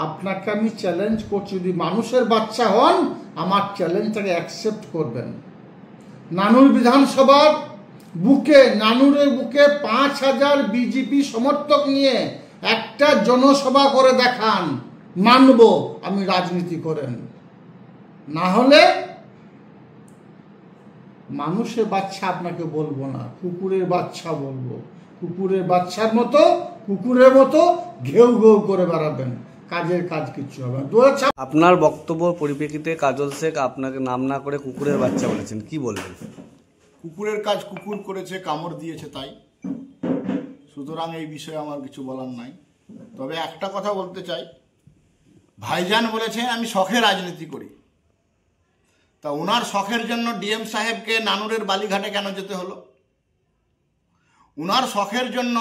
আপনাকে আমি চ্যালেঞ্জ করছি, যদি মানুষের বাচ্চা হন আমার চ্যালেঞ্জটাকে অ্যাকসেপ্ট করবেন। নানুর বিধানসভার বুকে, নানুরের বুকে 5,000 বিজেপি সমর্থক নিয়ে একটা জনসভা করে দেখান, মানব আমি রাজনীতি করেন। না হলে মানুষের বাচ্চা আপনাকে বলবো না, কুকুরের বাচ্চা বলবো। কুকুরের বাচ্চার মতো, কুকুরের মতো ঘেউ ঘেউ করে বেড়াবেন, কাজের কাজ কিচ্ছু হবে না। আপনার বক্তব্য পরিপ্রেক্ষিতে কাজল শেখ আপনাকে নাম না করে কুকুরের বাচ্চা বলেছেন, কি বলবেন? কুকুরের কাজ কুকুর করেছে, কামড় দিয়েছে তাই, সুতরাং এই বিষয়ে আমার কিছু বলার নাই। তবে একটা কথা বলতে চাই, ভাইজান বলেছে আমি শখে রাজনীতি করি, তা ওনার শখের জন্য ডিএম সাহেবকে নানুরের বালিঘাটে কেন যেতে হলো? ওনার শখের জন্য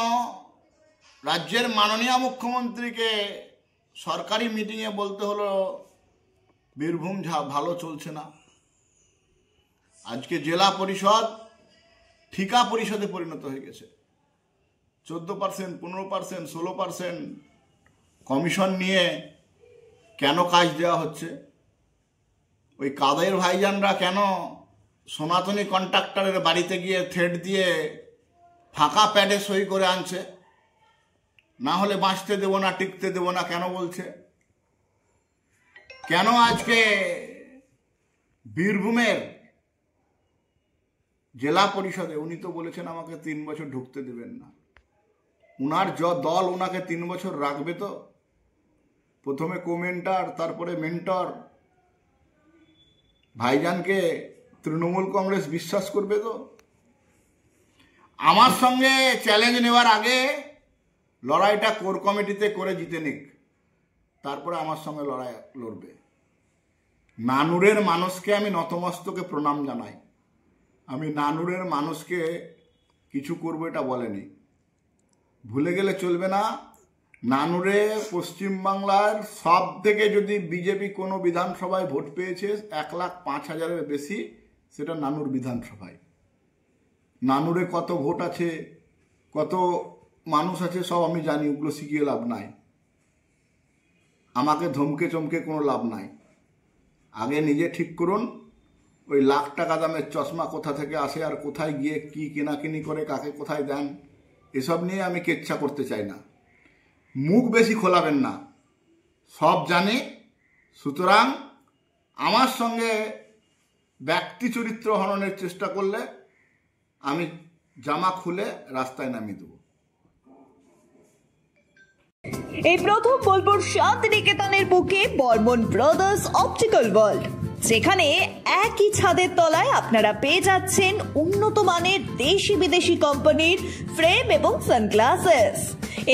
রাজ্যের মাননীয় মুখ্যমন্ত্রীকে সরকারি মিটিংয়ে বলতে হলো বীরভূম ভালো চলছে না। আজকে জেলা পরিষদ ঠিকা পরিষদে পরিণত হয়ে গেছে। 14%, 15%, 16% কমিশন নিয়ে কেন কাজ দেওয়া হচ্ছে? ওই কাদের ভাইজানরা কেন সনাতনী কন্ট্রাক্টরের বাড়িতে গিয়ে থ্রেড দিয়ে ফাঁকা প্যাডে সই করে আনছে? না হলে বাঁচতে দেব না, টিকতে দেব না কেন বলছে? কেন আজকে বীরভূমের জেলা পরিষদে উনি তো বলেছেন আমাকে 3 বছর ঢুকতে দেবেন না। উনার দল ওনাকে 3 বছর রাখবে তো? প্রথমে কোমেন্টার, তারপরে মেন্টর। ভাইজানকে তৃণমূল কংগ্রেস বিশ্বাস করবে তো? আমার সঙ্গে চ্যালেঞ্জ নেওয়ার আগে লড়াইটা কোর কমিটিতে করে জিতে নিক, তারপরে আমার সঙ্গে লড়াই লড়বে। নানুরের মানুষকে আমি নতমস্তকে প্রণাম জানাই। আমি নানুরের মানুষকে কিছু করবো এটা বলেনি, ভুলে গেলে চলবে না। নানুরে পশ্চিমবাংলার সব থেকে যদি বিজেপি কোনো বিধানসভায় ভোট পেয়েছে 1,05,000-এর বেশি, সেটা নানুর বিধানসভায়। নানুরে কত ভোট আছে, কত মানুষ আছে সব আমি জানি, ওগুলো শিখিয়ে লাভ নাই। আমাকে ধমকে চমকে কোনো লাভ নাই। আগে নিজে ঠিক করুন, ওই লাখ টাকা দামের চশমা কোথা থেকে আসে আর কোথায় গিয়ে কি কেনাকিনি করে কাকে কোথায় দেন, এসব নিয়ে আমি কেচ্ছা করতে চাই না। মুখ বেশি খোলাবেন না, সব জানে। সুতরাং আমার সঙ্গে ব্যক্তি চরিত্র হননের চেষ্টা করলে আমি জামা খুলে রাস্তায় নামিয়ে দেব। এই প্রথম বোলপুর শান্তিনিকেতনের বুকে বর্মন ব্রাদার্স অপটিক্যাল ওয়ার্ল্ড, যেখানে একই ছাদের তলায় আপনারা পেয়ে যাচ্ছেন উন্নত মানের দেশি বিদেশি কোম্পানির ফ্রেম এবং সানগ্লাসেস।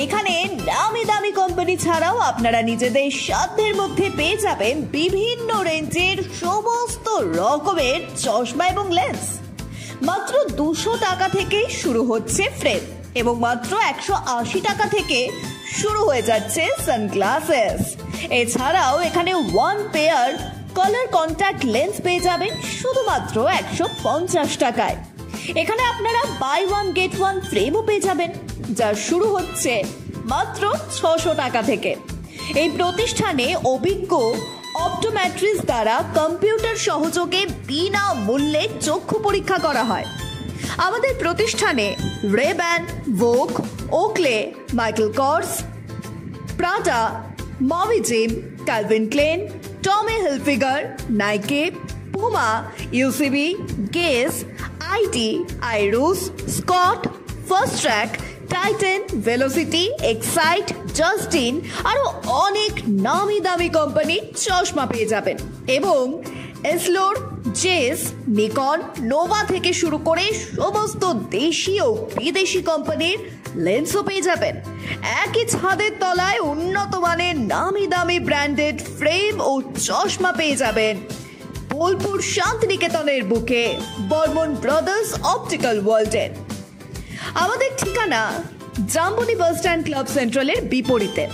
এখানে নামি দামি কোম্পানি ছাড়াও আপনারা নিজেদের সাধ্যের মধ্যে পেয়ে যাবেন বিভিন্ন রেঞ্জের সমস্ত রকমের চশমা এবং লেন্স। মাত্র 200 টাকা থেকে শুরু হচ্ছে ফ্রেম এবং মাত্র 180 টাকা থেকে শুরু হয়ে যাচ্ছে সানগ্লাসেস। এছাড়াও এখানে 1 পেয়ার কালার কন্ট্যাক্ট লেন্স পেয়ে যাবেন শুধুমাত্র 150 টাকায়। এখানে আপনারা বাই 1 গেট 1 ফ্রেমও পেয়ে যাবেন, যা শুরু হচ্ছে মাত্র 600 টাকা থেকে। এই প্রতিষ্ঠানে অভিজ্ঞ অপটোমেট্রিস্ট দ্বারা কম্পিউটার সহযোগে বিনা মূল্যে চক্ষু পরীক্ষা করা হয়। আমাদের প্রতিষ্ঠানে Ray Ban, Vogue, Oakley, Michael Kors, Prada, মভি জিম, Calvin Klein, Tommy Hilfiger, Nike, Puma, UCB, Guess, IT, আইরুস, Scott, Fastrack, Titan, Velocity, Excite, Justin আরো অনেক নামি দামি কোম্পানির চশমা পেয়ে যাবেন এবং এসলোর, জেস, নিকন, নোভা থেকে শুরু করে সমস্ত দেশি ও বিদেশি কোম্পানির লেন্সও পেয়ে যাবেন। একই ছাদের তলায় উন্নত মানের নামি দামি ব্র্যান্ডেড ফ্রেম ও চশমা পেয়ে যাবেন বোলপুর শান্তিনিকেতনের বুকে বর্মন ব্রাদার্স অপটিক্যাল ওয়ার্ল্ডের। আমাদের ঠিকানা জাম্বনি বাস স্ট্যান্ড ক্লাব সেন্ট্রালের বিপরীতে।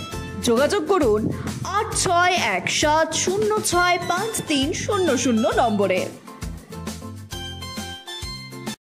যোগাযোগ করুন 8617065300 নম্বরে।